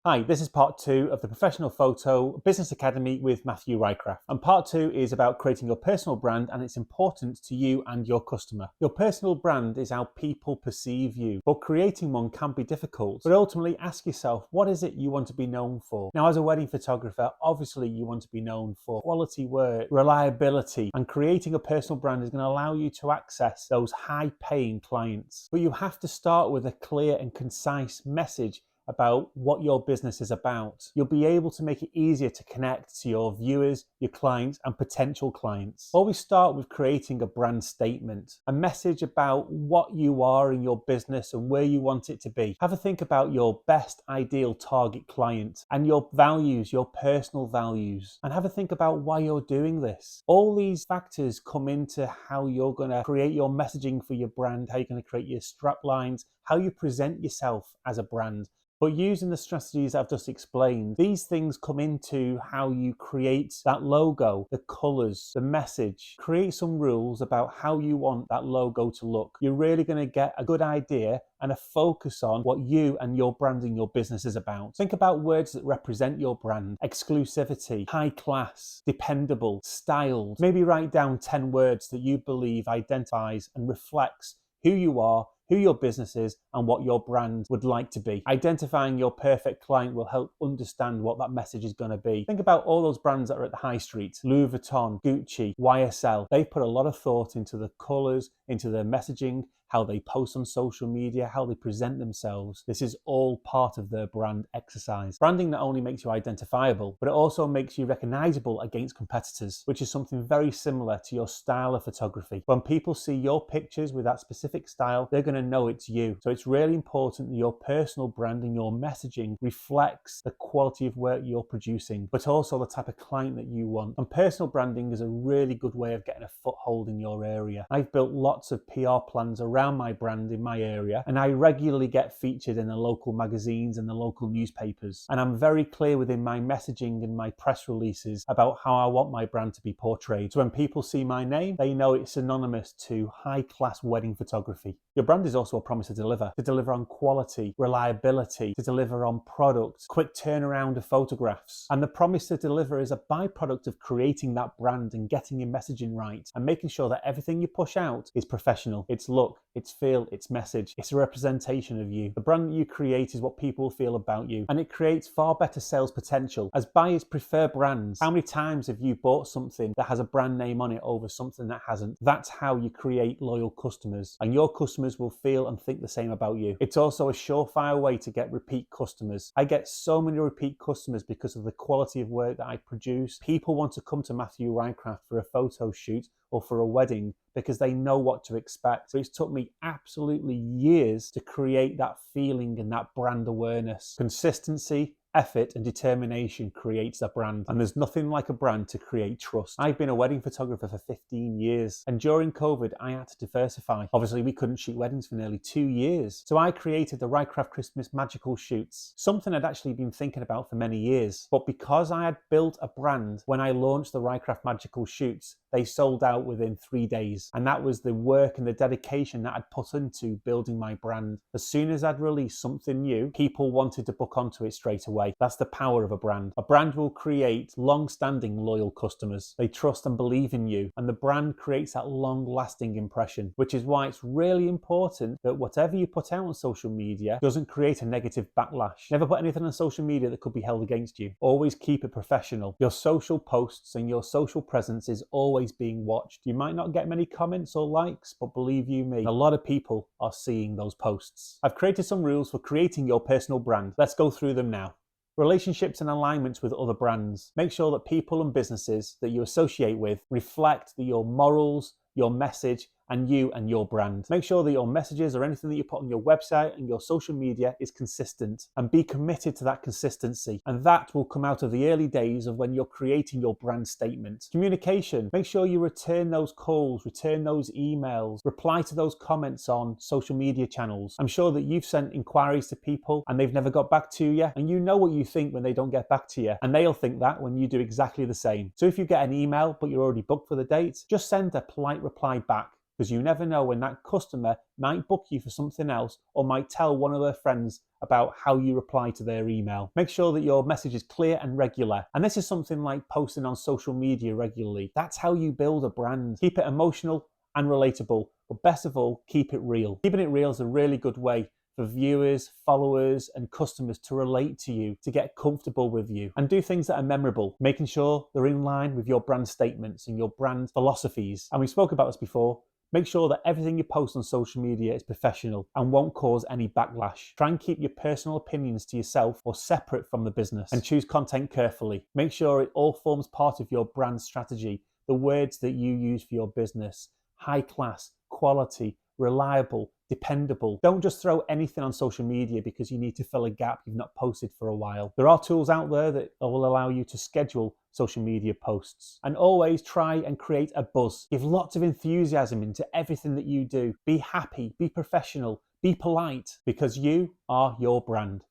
Hi, this is part 2 of the Professional Photo Business Academy with Matthew Rycraft. And part 2 is about creating your personal brand and its importance to you and your customer. Your personal brand is how people perceive you, but creating one can be difficult. But ultimately ask yourself, what is it you want to be known for? Now, as a wedding photographer, obviously you want to be known for quality work, reliability, and creating a personal brand is going to allow you to access those high-paying clients. But you have to start with a clear and concise message about what your business is about. You'll be able to make it easier to connect to your viewers, your clients, and potential clients. Always start with creating a brand statement, a message about what you are in your business and where you want it to be. Have a think about your best ideal target client and your values, your personal values, and have a think about why you're doing this. All these factors come into how you're going to create your messaging for your brand, how you're going to create your strap lines, how you present yourself as a brand. But using the strategies I've just explained, these things come into how you create that logo, the colors, the message. Create some rules about how you want that logo to look. You're really going to get a good idea and a focus on what you and your branding, your business is about. Think about words that represent your brand: exclusivity, high class, dependable, styled. Maybe write down 10 words that you believe identifies and reflects who you are, who your business is, and what your brand would like to be. Identifying your perfect client will help understand what that message is going to be. Think about all those brands that are at the high street: Louis Vuitton, Gucci, YSL. They put a lot of thought into the colors, into their messaging, how they post on social media, how they present themselves. This is all part of their brand exercise. Branding not only makes you identifiable, but it also makes you recognizable against competitors, which is something very similar to your style of photography. When people see your pictures with that specific style, they're going to know it's you. So it's really important that your personal brand and your messaging reflects the quality of work you're producing, but also the type of client that you want. And personal branding is a really good way of getting a foothold in your area. I've built lots of PR plans around my brand in my area, and I regularly get featured in the local magazines and the local newspapers. And I'm very clear within my messaging and my press releases about how I want my brand to be portrayed. So when people see my name, they know it's synonymous to high-class wedding photography. Your brand is also a promise to deliver on quality, reliability, to deliver on product, quick turnaround of photographs. And the promise to deliver is a byproduct of creating that brand and getting your messaging right and making sure that everything you push out is professional. It's look, its feel, its message. It's a representation of you. The brand that you create is what people feel about you, and it creates far better sales potential as buyers prefer brands. How many times have you bought something that has a brand name on it over something that hasn't? That's how you create loyal customers, and your customers will feel and think the same about you. It's also a surefire way to get repeat customers. I get so many repeat customers because of the quality of work that I produce. People want to come to Matthew Rycraft for a photo shoot or for a wedding because they know what to expect. So it's took me absolutely years to create that feeling and that brand awareness. Consistency, effort, and determination creates a brand, and there's nothing like a brand to create trust. I've been a wedding photographer for 15 years, and during COVID I had to diversify. Obviously we couldn't shoot weddings for nearly 2 years, so I created the Rycraft Christmas Magical Shoots, something I'd actually been thinking about for many years. But because I had built a brand when I launched the Rycraft Magical Shoots, they sold out within 3 days, and that was the work and the dedication that I'd put into building my brand. As soon as I'd released something new, people wanted to book onto it straight away. That's the power of a brand. A brand will create long-standing loyal customers. They trust and believe in you, and the brand creates that long-lasting impression, which is why it's really important that whatever you put out on social media doesn't create a negative backlash. Never put anything on social media that could be held against you. Always keep it professional. Your social posts and your social presence is always being watched. You might not get many comments or likes, but believe you me, a lot of people are seeing those posts. I've created some rules for creating your personal brand. Let's go through them now. Relationships and alignments with other brands. Make sure that people and businesses that you associate with reflect your morals, your message, and you and your brand. Make sure that your messages or anything that you put on your website and your social media is consistent, and be committed to that consistency. And that will come out of the early days of when you're creating your brand statement. Communication. Make sure you return those calls, return those emails, reply to those comments on social media channels. I'm sure that you've sent inquiries to people and they've never got back to you, and you know what you think when they don't get back to you, and they'll think that when you do exactly the same. So if you get an email but you're already booked for the date, just send a polite reply back. because you never know when that customer might book you for something else or might tell one of their friends about how you reply to their email. Make sure that your message is clear and regular. And this is something like posting on social media regularly. That's how you build a brand. Keep it emotional and relatable, but best of all, keep it real. Keeping it real is a really good way for viewers, followers, and customers to relate to you, to get comfortable with you, and do things that are memorable, making sure they're in line with your brand statements and your brand philosophies. And we spoke about this before. Make sure that everything you post on social media is professional and won't cause any backlash. Try and keep your personal opinions to yourself or separate from the business, and choose content carefully. Make sure it all forms part of your brand strategy, the words that you use for your business. High class, quality, reliable, dependable. Don't just throw anything on social media because you need to fill a gap you've not posted for a while. There are tools out there that will allow you to schedule social media posts. And always try and create a buzz. Give lots of enthusiasm into everything that you do. Be happy, be professional, be polite, because you are your brand.